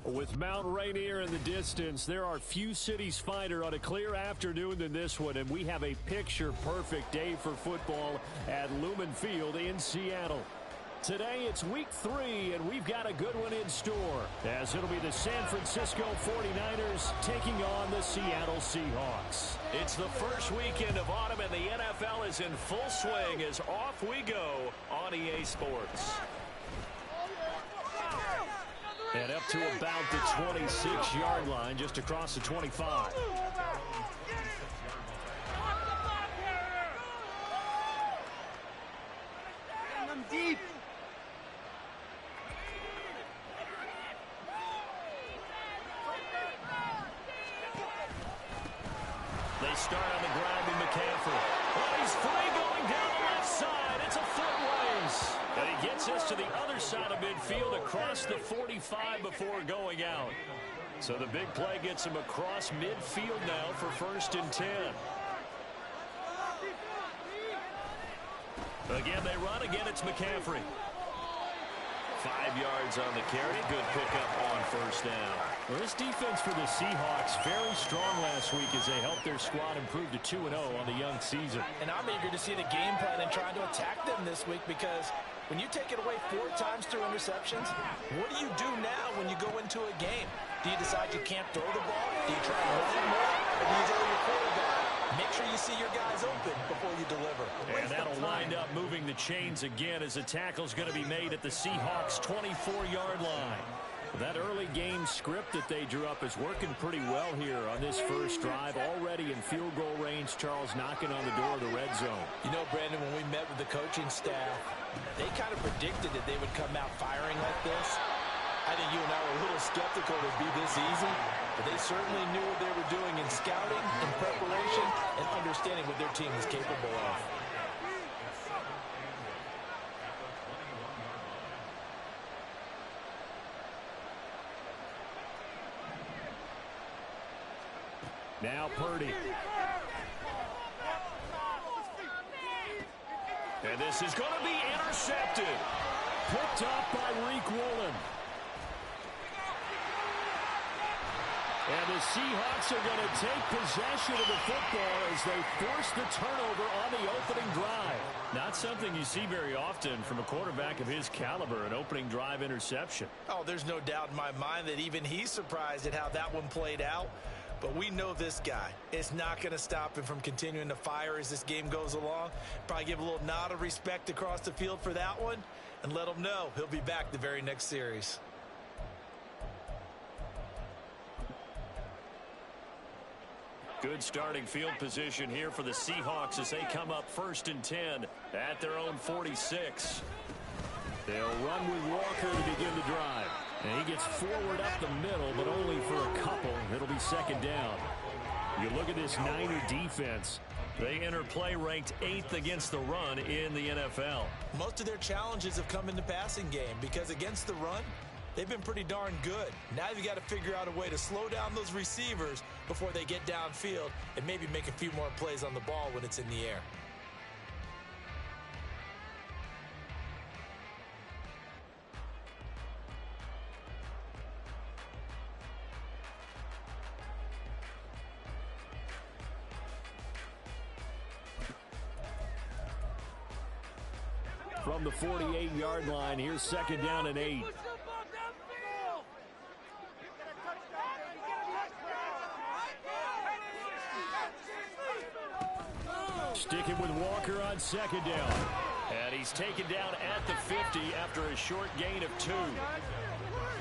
With Mount Rainier in the distance, there are few cities finer on a clear afternoon than this one, and we have a picture-perfect day for football at Lumen Field in Seattle. Today, it's week 3, and we've got a good one in store, as it'll be the San Francisco 49ers taking on the Seattle Seahawks. It's the first weekend of autumn, and the NFL is in full swing as off we go on EA Sports. And up to about the 26-yard line, just across the 25. Deep. They start on the ground in McCaffrey. Oh, he's free going down the left side. It's a foot race. And he gets us to the other side of midfield across the 45 before going out. So the big play gets him across midfield now for 1st and 10. Again, they run. Again, it's McCaffrey. 5 yards on the carry. Good pickup on 1st down. Well, this defense for the Seahawks very strong last week as they helped their squad improve to 2-0 on the young season. And I'm eager to see the game plan and trying to attack them this week, because when you take it away 4 times through interceptions, what do you do now when you go into a game? Do you decide you can't throw the ball? Do you try to run it more? Or do you throw your quarterback? Make sure you see your guys open before you deliver. And that'll wind up moving the chains again as a tackle's going to be made at the Seahawks' 24-yard line. That early game script that they drew up is working pretty well here on this first drive. Already in field goal range, Charles knocking on the door of the red zone. You know, Brandon, when we met with the coaching staff, they kind of predicted that they would come out firing like this. I think you and I were a little skeptical it would be this easy, but they certainly knew what they were doing in scouting, in preparation, and understanding what their team was capable of. Now Purdy. And this is going to be intercepted. Picked up by Reek Woolen. And the Seahawks are going to take possession of the football as they force the turnover on the opening drive. Not something you see very often from a quarterback of his caliber, an opening drive interception. Oh, there's no doubt in my mind that even he's surprised at how that one played out. But we know this guy. It's not going to stop him from continuing to fire as this game goes along. Probably give a little nod of respect across the field for that one and let him know he'll be back the very next series. Good starting field position here for the Seahawks as they come up 1st and 10 at their own 46. They'll run with Walker to begin the drive. And he gets forward up the middle, but only for a couple. It'll be 2nd down. You look at this Niner defense. They enter play ranked 8th against the run in the NFL. Most of their challenges have come in the passing game because against the run, they've been pretty darn good. Now you've got to figure out a way to slow down those receivers before they get downfield and maybe make a few more plays on the ball when it's in the air. From the 48-yard line, here's 2nd down and 8. Sticking with Walker on 2nd down. And he's taken down at the 50 after a short gain of 2.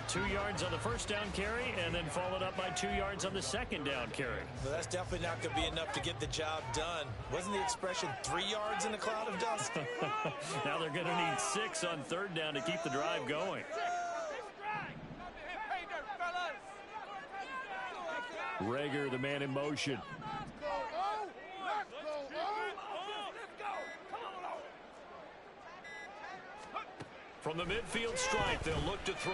2 yards on the 1st down carry, and then followed up by 2 yards on the 2nd down carry. Well, that's definitely not going to be enough to get the job done. Wasn't the expression 3 yards in a cloud of dust? Now they're going to need 6 on 3rd down to keep the drive going. Rager, the man in motion. From the midfield stripe, they'll look to throw.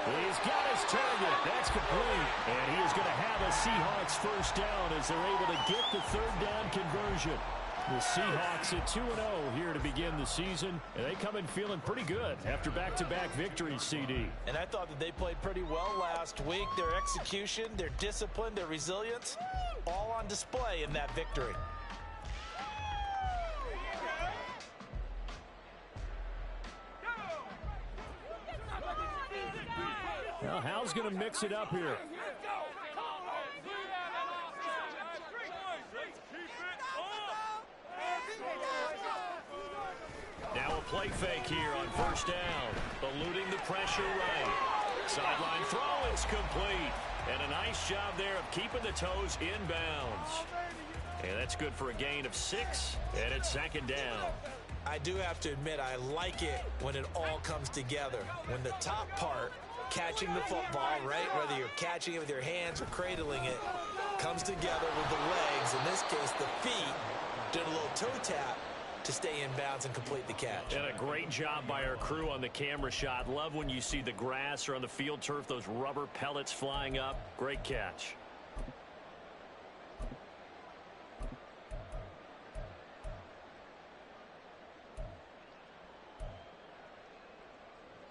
He's got his target. That's complete. And he is going to have a Seahawks 1st down as they're able to get the 3rd down conversion. The Seahawks at 2-0 here to begin the season. And they come in feeling pretty good after back-to-back victories, CD. And I thought that they played pretty well last week. Their execution, their discipline, their resilience, all on display in that victory. Well, Hal's going to mix it up here. Now a play fake here on first down. Eluding the pressure right. Sideline throw is complete. And a nice job there of keeping the toes inbounds. And that's good for a gain of 6. And it's second down. I do have to admit, I like it when it all comes together. When the top part, catching the football, right, whether you're catching it with your hands or cradling it, comes together with the legs, in this case the feet, did a little toe tap to stay in bounds and complete the catch. And a great job by our crew on the camera shot. Love when you see the grass or on the field turf, those rubber pellets flying up. Great catch.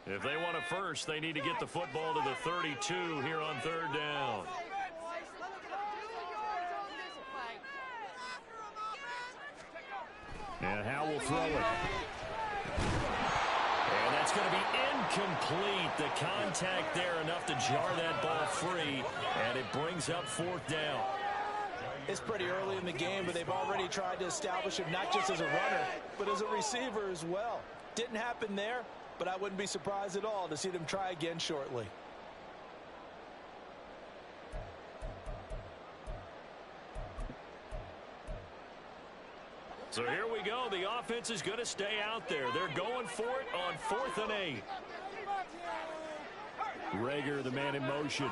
If they want a first, they need to get the football to the 32 here on third down. And Hal will throw it. And that's going to be incomplete. The contact there enough to jar that ball free, and it brings up fourth down. It's pretty early in the game, but they've already tried to establish him not just as a runner, but as a receiver as well. Didn't happen there, but I wouldn't be surprised at all to see them try again shortly. So here we go. The offense is going to stay out there. They're going for it on 4th and 8. Rager, the man in motion.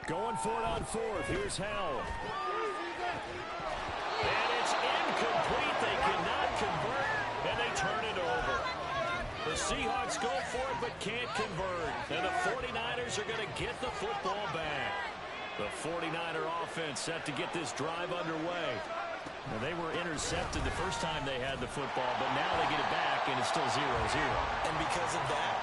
Going for it on 4th. Here's Hal. And it's incomplete. They cannot convert, and they turn it over. The Seahawks go for it but can't convert. And the 49ers are going to get the football back. The 49er offense set to get this drive underway. Well, they were intercepted the first time they had the football, but now they get it back, and it's still 0-0. And because of that,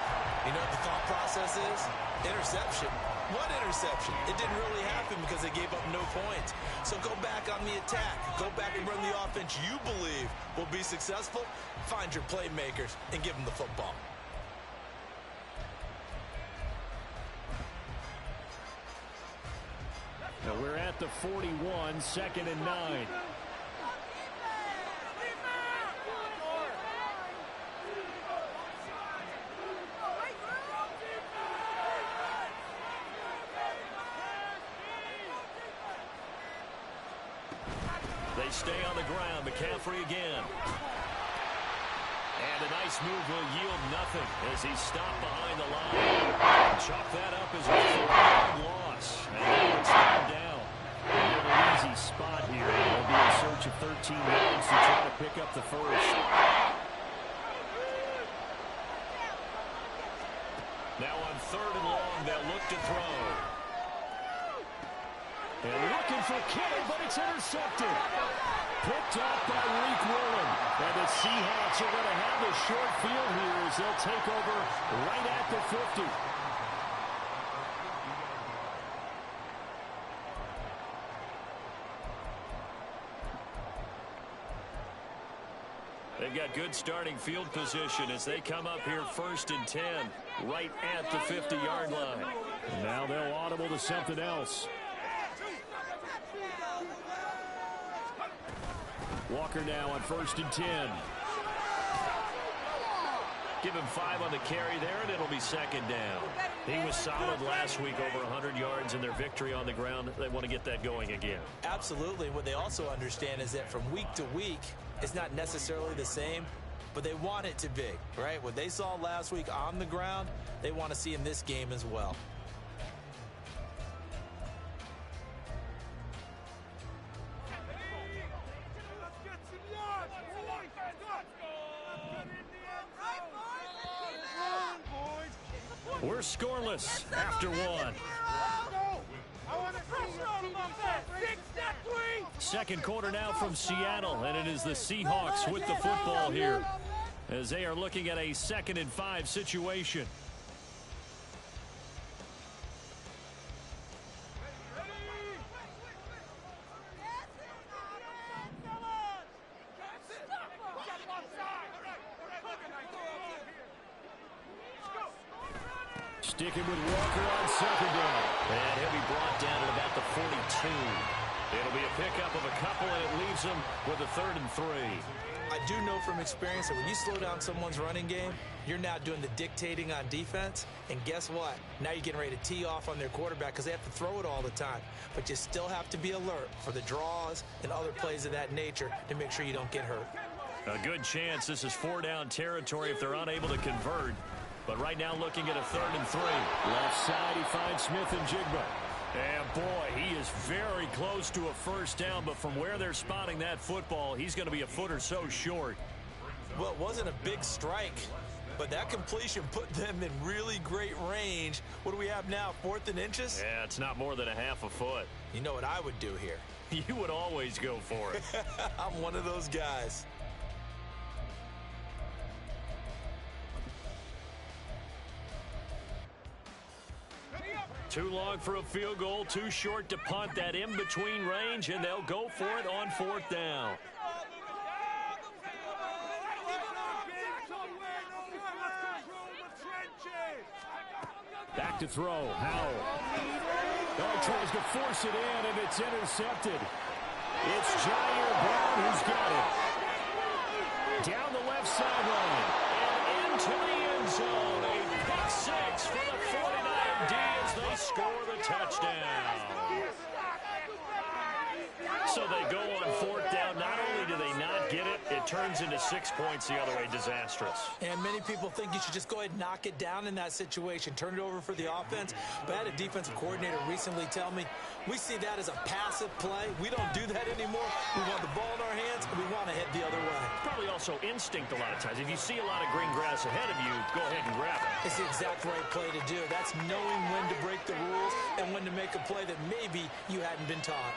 you know what the thought process is? Interception. What interception? It didn't really happen because they gave up no points. So go back on the attack. Go back and run the offense you believe will be successful. Find your playmakers and give them the football. Now we're at the 41, 2nd and 9. They stay on the ground. McCaffrey again. And a nice move will yield nothing as he's stopped behind the line. Chalk that up as a 4-yard loss. And now it's down. A little easy spot here. They'll be in search of 13 yards to try to pick up the first. Now on 3rd and long, they'll look to throw. And looking for Kittle, but it's intercepted. Picked up by Reek Willen. And the Seahawks are going to have a short field here as they'll take over right at the 50. They've got good starting field position as they come up here 1st and 10, right at the 50-yard line. And now they'll audible to something else. Walker now on 1st and 10. Give him 5 on the carry there, and it'll be 2nd down. He was solid last week, over 100 yards in their victory on the ground. They want to get that going again. Absolutely. What they also understand is that from week to week, it's not necessarily the same, but they want it to be, right? What they saw last week on the ground, they want to see in this game as well. We're scoreless after one. Second quarter now from Seattle, and it is the Seahawks with the football here as they are looking at a 2nd and 5 situation. Sticking with Walker on 2nd down. And he'll be brought down at about the 42. It'll be a pickup of a couple, and it leaves them with a 3rd and 3. I do know from experience that when you slow down someone's running game, you're now doing the dictating on defense. And guess what? Now you're getting ready to tee off on their quarterback because they have to throw it all the time. But you still have to be alert for the draws and other plays of that nature to make sure you don't get hurt. A good chance this is 4-down territory if they're unable to convert. But right now looking at a 3rd and 3. Left side, he finds Smith and Jigba. And boy, he is very close to a 1st down, but from where they're spotting that football, he's going to be a foot or so short. Well, it wasn't a big strike, but that completion put them in really great range. What do we have now, 4th and inches? Yeah, it's not more than a half a foot. You know what I would do here? You would always go for it. I'm one of those guys. Too long for a field goal, too short to punt that in-between range, and they'll go for it on 4th down. Back to throw, Howell. Oh, tries to force it in, and it's intercepted. It's Jair Brown who's got it. Down the left sideline, and into the end zone. A pick 6 for the 49 D as they score the touchdown. So they go on 4th down. Not only do they not get it, it turns into 6 points the other way. Disastrous. And many people think you should just go ahead and knock it down in that situation. Turn it over for the offense. But I had a defensive coordinator recently tell me, we see that as a passive play. We don't do that anymore. We want the ball in our hands, and we want to head the other way. Probably also instinct a lot of times. If you see a lot of green grass ahead of you, go ahead and grab it. It's the exact right play to do. That's knowing when to break the rules and when to make a play that maybe you hadn't been taught.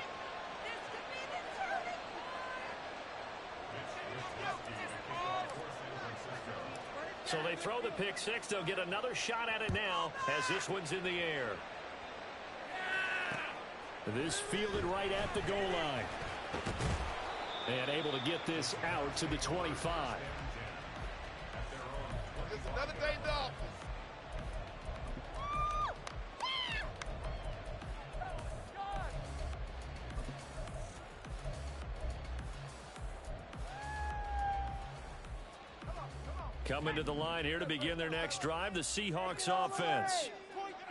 So they throw the pick 6. They'll get another shot at it now as this one's in the air. This fielded right at the goal line. And able to get this out to the 25. It's another day dog. Coming to the line here to begin their next drive, the Seahawks offense.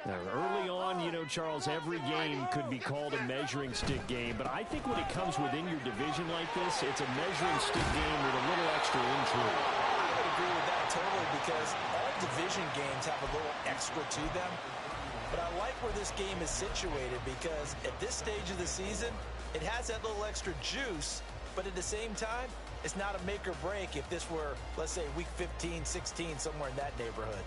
Now, early on, you know, Charles, every game could be called a measuring stick game, but I think when it comes within your division like this, it's a measuring stick game with a little extra intrigue. I would agree with that totally because all division games have a little extra to them. But I like where this game is situated because at this stage of the season, it has that little extra juice, but at the same time, it's not a make or break if this were, let's say, week 15, 16, somewhere in that neighborhood.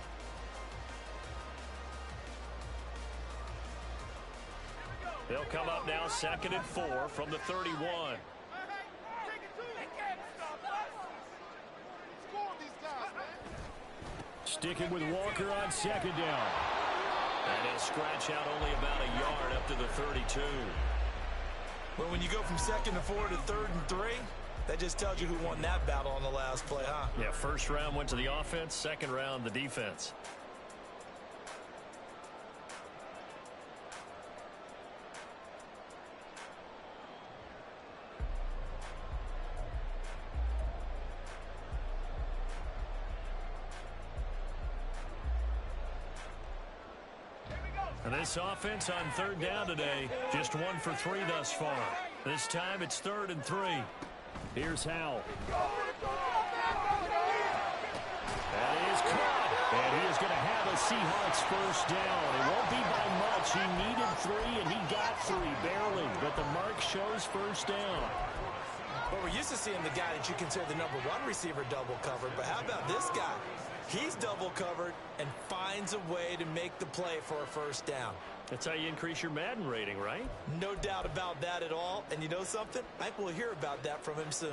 They'll come up now 2nd and 4 from the 31. Sticking with Walker on 2nd down. And he'll scratch out only about a yard up to the 32. Well, when you go from 2nd to 4 to 3rd and 3, that just tells you who won that battle on the last play, huh? Yeah, first round went to the offense, second round the defense. And this offense on 3rd down today, just 1 for 3 thus far. This time it's 3rd and 3. Here's Howell. That is caught. And he is going to have a Seahawks first down. It won't be by much. He needed 3, and he got 3, barely. But the mark shows first down. Well, we're used to seeing the guy that you consider the #1 receiver double covered. But how about this guy? He's double covered and finds a way to make the play for a first down. That's how you increase your Madden rating, right? No doubt about that at all. And you know something? I think we'll hear about that from him soon.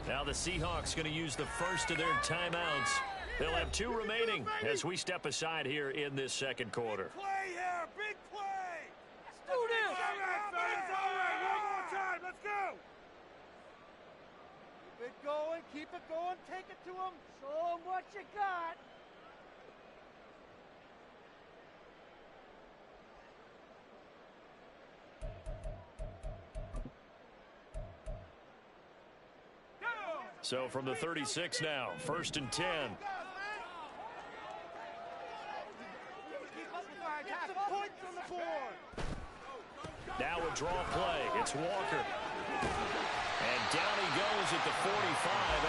Now the Seahawks going to use the first of their timeouts. They'll have 2 remaining as we step aside here in this second quarter. Play here, big play. Let's do this. All right, fellas, all right. One more time, let's go. Keep it going, take it to him. Show him what you got. So from the 36 now, 1st and 10. Get some points on the board. Now a draw play. It's Walker. And down he goes at the 45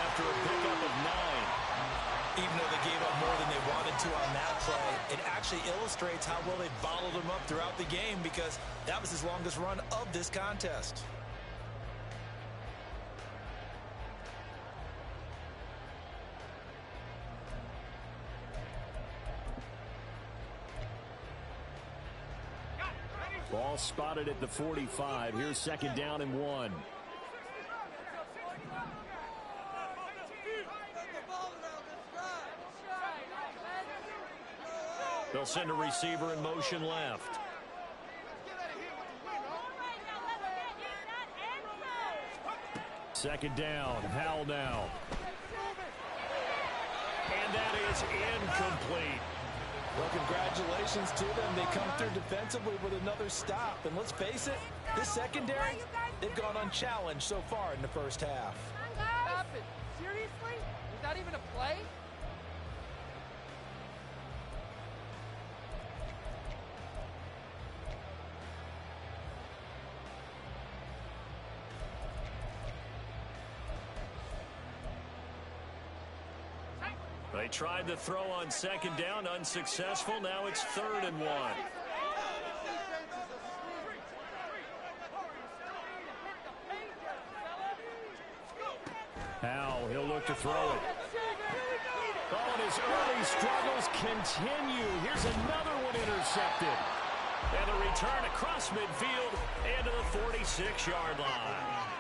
after a pickup of 9. Even though they gave up more than they wanted to on that play, it actually illustrates how well they bottled him up throughout the game because that was his longest run of this contest. Ball spotted at the 45. Here's 2nd down and 1. They'll send a receiver in motion left. 2nd down. Howell now. And that is incomplete. Well, congratulations to them. They come through defensively with another stop. And let's face it, this secondary, they've gone unchallenged so far in the first half. Stop it. Seriously? Is that even a play? They tried the throw on 2nd down, unsuccessful. Now it's 3rd and 1. Howell, he'll look to throw it. Oh, and his early struggles continue. Here's another one intercepted. And a return across midfield and to the 46-yard line.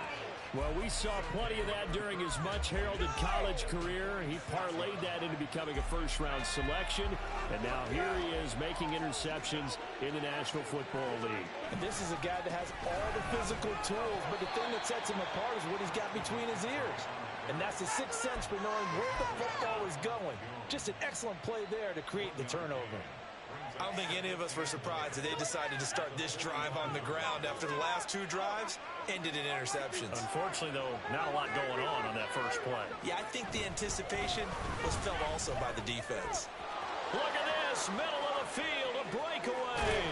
Well, we saw plenty of that during his much-heralded college career. He parlayed that into becoming a first-round selection, and now here he is making interceptions in the National Football League. And this is a guy that has all the physical tools, but the thing that sets him apart is what he's got between his ears. And that's the sixth sense for knowing where the football is going. Just an excellent play there to create the turnover. I don't think any of us were surprised that they decided to start this drive on the ground after the last 2 drives ended in interceptions. Unfortunately, though, not a lot going on that first play. Yeah, I think the anticipation was felt also by the defense. Look at this, middle of the field, a breakaway.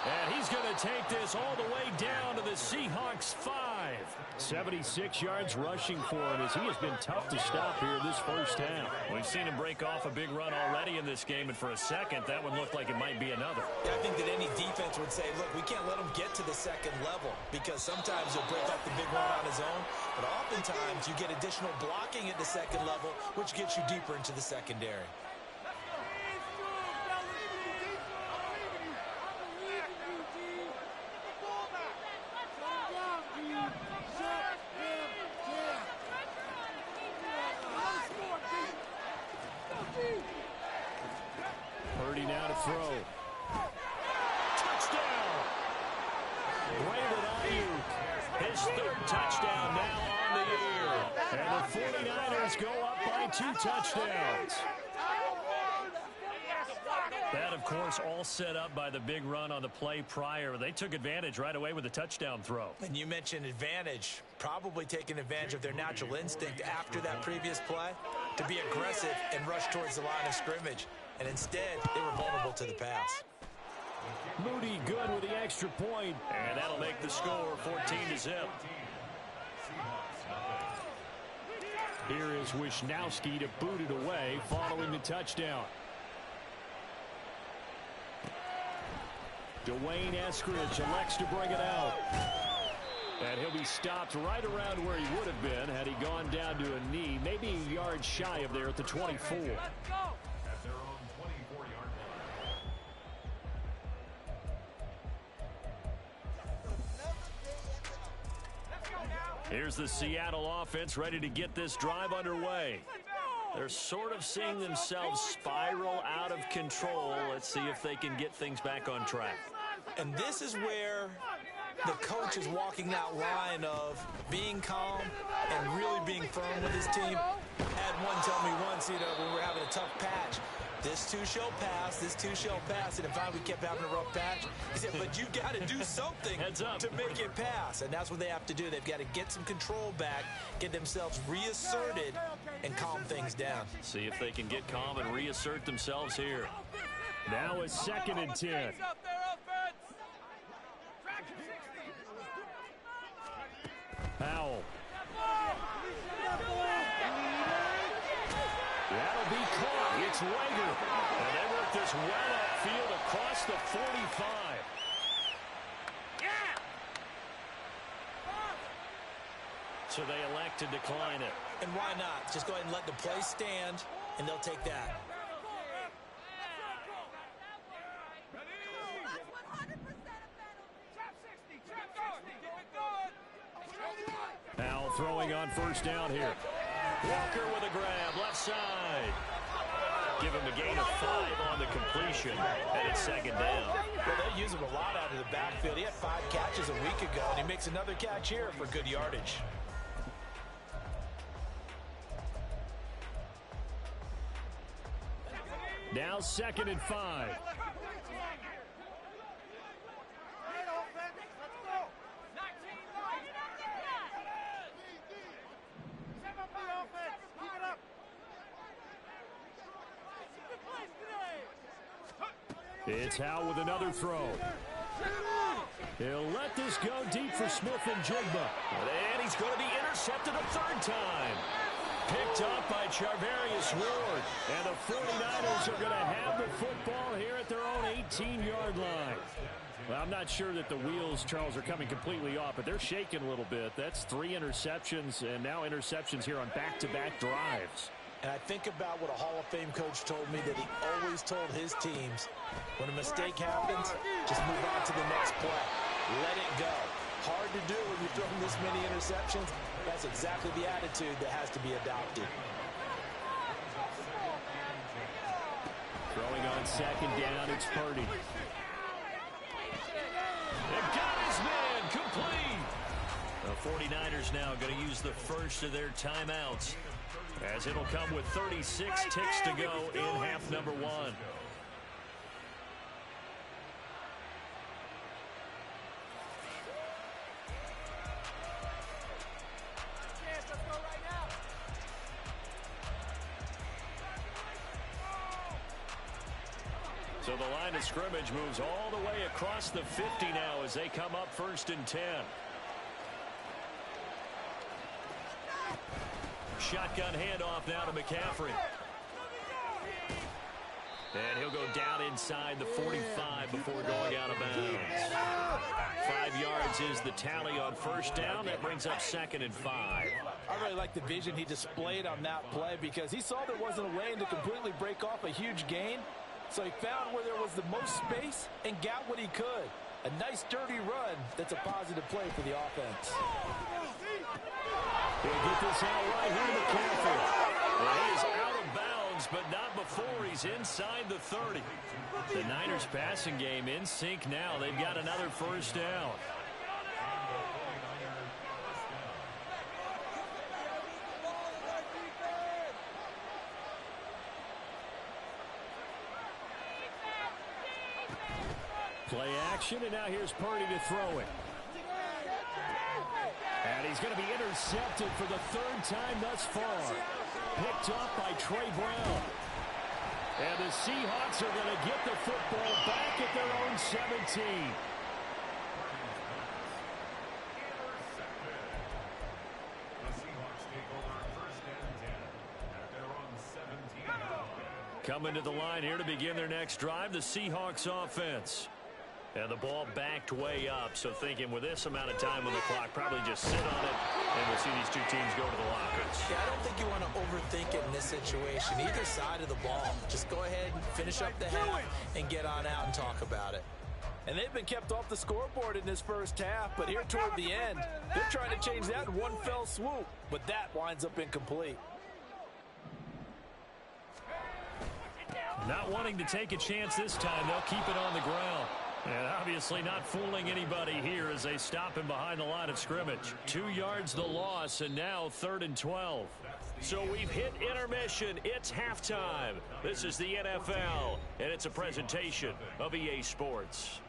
And he's going to take this all the way down to the Seahawks 5. 76 yards rushing for him as he has been tough to stop here this first half. We've seen him break off a big run already in this game, and for a second, that one looked like it might be another. Yeah, I think that any defense would say, look, we can't let him get to the second level because sometimes he'll break off the big run on his own, but oftentimes you get additional blocking at the second level, which gets you deeper into the secondary. Purdy now to throw. Touchdown! Brandon Ayuk, his 3rd touchdown now on the year. And the 49ers go up by 2 touchdowns. That, of course, all set up by the big run on the play prior. They took advantage right away with the touchdown throw. And you mentioned advantage, probably taking advantage of their natural instinct after that previous play to be aggressive and rush towards the line of scrimmage. And instead, they were vulnerable to the pass. Moody good with the extra point, and that'll make the score 14-0. Here is Wisnowski to boot it away following the touchdown. Dwayne Eskridge elects to bring it out. And he'll be stopped right around where he would have been had he gone down to a knee, maybe a yard shy of there at the 24. At their own 24-yard line. Here's the Seattle offense ready to get this drive underway. They're sort of seeing themselves spiral out of control. Let's see if they can get things back on track. And this is where the coach is walking that line of being calm and really being firm with his team. Had one tell me once, when we're having a tough patch, this too shall pass, this too shall pass. And in fact, we kept having a rough patch. He said, but you've got to do something to make it pass. And that's what they have to do. They've got to get some control back, get themselves reasserted, and calm things down. See if they can get calm and reassert themselves here. Now a 2nd and 10. Powell. That'll be caught. It's Rager. And they work this well upfield across the 45. So they elect to decline it. And why not? Just go ahead and let the play stand, and they'll take that. Powell throwing on 1st down here. Walker with a grab, left side. Give him a gain of 5 on the completion, and it's 2nd down. Well, they use him a lot out of the backfield. He had 5 catches a week ago, and he makes another catch here for good yardage. Now 2nd and 5. It's Howe with another throw. He'll let this go deep for Smith and Jigba. And he's going to be intercepted a 3rd time. Picked up by Charvarius Ward. And the 49ers are going to have the football here at their own 18-yard line. Well, I'm not sure that the wheels, Charles, are coming completely off, but they're shaking a little bit. That's 3 interceptions, and now interceptions here on back-to-back drives. And I think about what a Hall of Fame coach told me, that he always told his teams, when a mistake happens, just move on to the next play. Let it go. Hard to do when you're throwing this many interceptions. That's exactly the attitude that has to be adopted. Throwing on 2nd down, it's Purdy. They got his man complete. The 49ers now going to use the first of their timeouts, as it'll come with 36 ticks to go in half number 1. So the line of scrimmage moves all the way across the 50 now as they come up 1st and 10. Shotgun handoff now to McCaffrey. And he'll go down inside the 45 before going out of bounds. 5 yards is the tally on 1st down. That brings up 2nd and 5. I really like the vision he displayed on that play, because he saw there wasn't a lane to completely break off a huge gain. So he found where there was the most space and got what he could. A nice, dirty run that's a positive play for the offense. He'll get this out right here to McCaffrey. Well, he is out of bounds, but not before he's inside the 30. The Niners passing game in sync now. They've got another 1st down. Play action, and now here's Purdy to throw it. And he's going to be intercepted for the 3rd time thus far. Picked up by Trey Brown. And the Seahawks are going to get the football back at their own 17. The Seahawks take over 1st and 10. Coming to the line here to begin their next drive, the Seahawks offense. And the ball backed way up, so thinking with this amount of time on the clock, probably just sit on it, and we'll see these two teams go to the lockers. Yeah, I don't think you want to overthink it in this situation. Either side of the ball. Just go ahead and finish up the half and get on out and talk about it. And they've been kept off the scoreboard in this first half, but here toward the end, they're trying to change that in one fell swoop, but that winds up incomplete. Not wanting to take a chance this time, they'll keep it on the ground. And obviously not fooling anybody here as they stop him behind the line of scrimmage. 2 yards the loss, and now 3rd and 12. So we've hit intermission. It's halftime. This is the NFL, and it's a presentation of EA Sports.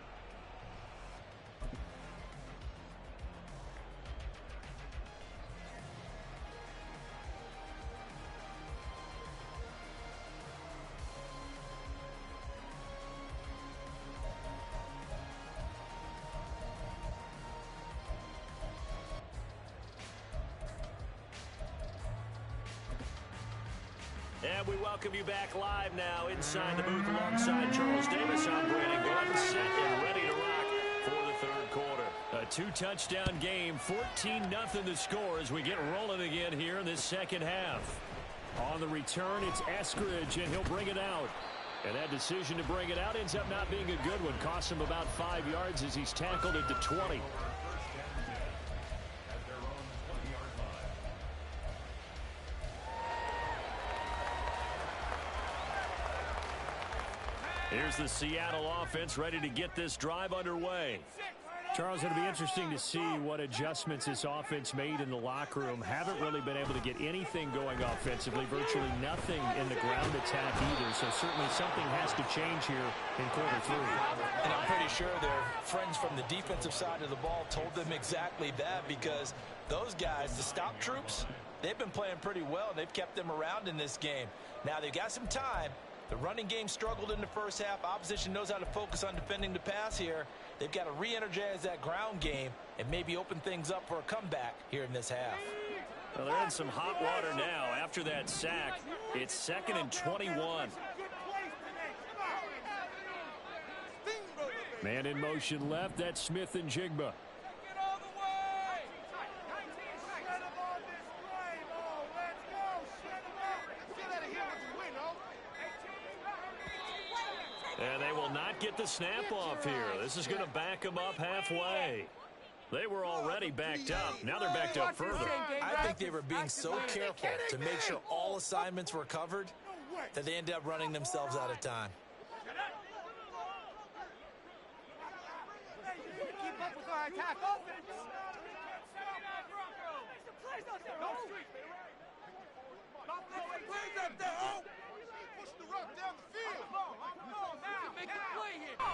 And we welcome you back live now inside the booth alongside Charles Davis. I'm Brandon Gordon, set and ready to rock for the 3rd quarter. A 2-touchdown game, 14-0 the score as we get rolling again here in this second half. On the return, it's Eskridge, and he'll bring it out. And that decision to bring it out ends up not being a good one. Costs him about 5 yards as he's tackled at the 20. Here's the Seattle offense ready to get this drive underway. Charles, it'll be interesting to see what adjustments this offense made in the locker room. Haven't really been able to get anything going offensively, virtually nothing in the ground attack either. So certainly something has to change here in quarter 3. And I'm pretty sure their friends from the defensive side of the ball told them exactly that, because those guys, the stop troops, they've been playing pretty well. They've kept them around in this game. Now they've got some time. The running game struggled in the first half. Opposition knows how to focus on defending the pass here. They've got to re-energize that ground game and maybe open things up for a comeback here in this half. Well, they're in some hot water now after that sack. It's 2nd and 21. Man in motion left. That's Smith and Jigba. And they will not get the snap off here. This is going to back them up halfway. They were already backed up. Now they're backed up further. I think they were being so careful to make sure all assignments were covered that they ended up running themselves out of time. Keep up with our attack.